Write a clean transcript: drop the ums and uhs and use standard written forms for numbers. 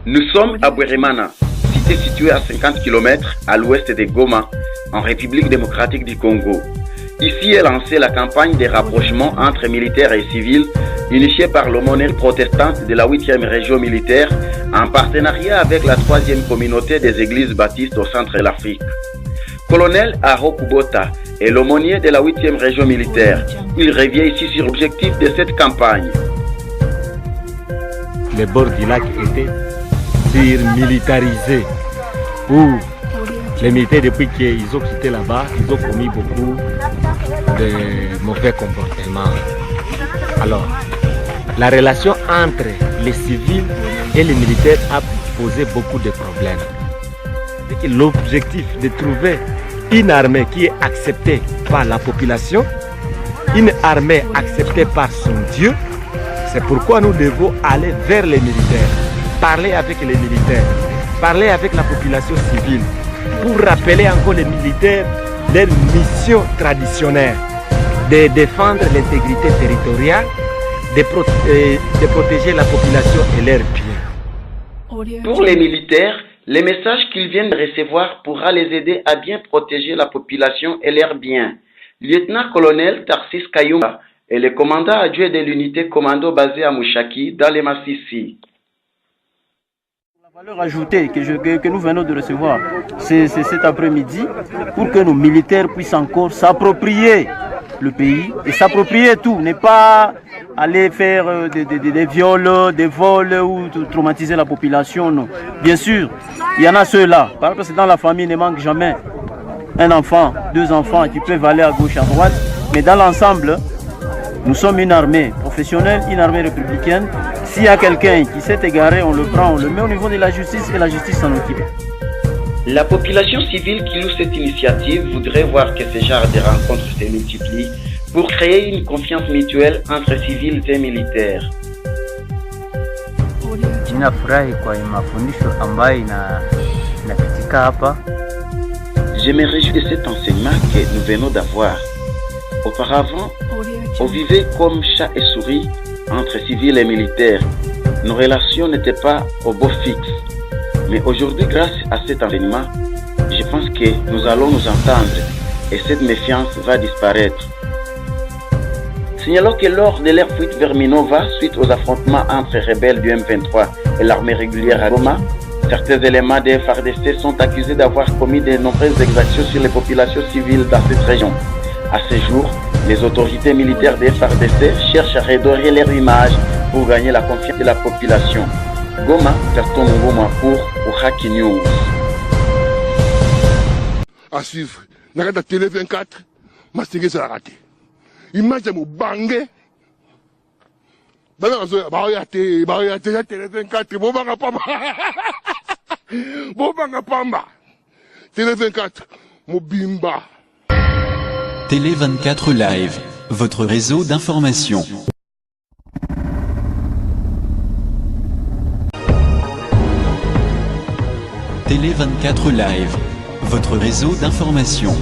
Nous sommes à Bweremana, cité située à 50 km à l'ouest de Goma, en République démocratique du Congo. Ici est lancée la campagne de rapprochement entre militaires et civils, initiée par l'aumônerie protestante de la 8e région militaire, en partenariat avec la 3e communauté des églises baptistes au centre de l'Afrique. Colonel Aro Kubota est l'aumônier de la 8e région militaire. Il revient ici sur l'objectif de cette campagne. Les bords du lac étaient surmilitarisés où les militaires, depuis qu'ils ont quitté là-bas, ils ont commis beaucoup de mauvais comportements. Alors, la relation entre les civils et les militaires a posé beaucoup de problèmes. L'objectif de trouver une armée qui est acceptée par la population, une armée acceptée par son Dieu, c'est pourquoi nous devons aller vers les militaires, parler avec les militaires, parler avec la population civile, pour rappeler encore les militaires leur mission traditionnelle de défendre l'intégrité territoriale, de protéger la population et leurs biens. Pour les militaires, les messages qu'ils viennent de recevoir pourra les aider à bien protéger la population et leurs biens. Lieutenant-colonel Tarsis Kayumba est le commandant adjoint de l'unité commando basée à Mouchaki, dans les Massissi. La valeur ajoutée que nous venons de recevoir, c'est cet après-midi, pour que nos militaires puissent encore s'approprier le pays et s'approprier tout, ne pas aller faire des viols, des vols ou traumatiser la population. Non. Bien sûr, il y en a ceux-là, parce que dans la famille, il ne manque jamais un enfant, deux enfants qui peuvent aller à gauche, à droite, mais dans l'ensemble, nous sommes une armée professionnelle, une armée républicaine. S'il y a quelqu'un qui s'est égaré, on le prend, on le met au niveau de la justice et la justice s'en occupe. La population civile qui loue cette initiative voudrait voir que ce genre de rencontres se multiplient pour créer une confiance mutuelle entre civils et militaires. Ninafurahi kwa mafundisho ambayo inapitika hapa. Je me réjouis de cet enseignement que nous venons d'avoir. Auparavant, on vivait comme chat et souris entre civils et militaires. Nos relations n'étaient pas au beau fixe. Mais aujourd'hui, grâce à cet enseignement, je pense que nous allons nous entendre et cette méfiance va disparaître. Signalons que lors de leur fuite vers Minova, suite aux affrontements entre rebelles du M23 et l'armée régulière à Goma, certains éléments des FARDC sont accusés d'avoir commis de nombreuses exactions sur les populations civiles dans cette région. À ce jour, les autorités militaires des FARDC cherchent à redorer leur image pour gagner la confiance de la population. Goma, Gaston Ngoma pour Ouraki News. À suivre, n'a la télé 24, ma série ça a raté. Image de mon bangé. La télé 24, bon banga pamba. Bon banga pamba. Télé 24, mon bimba. Télé 24 Live, votre réseau d'information. Télé 24 Live, votre réseau d'information.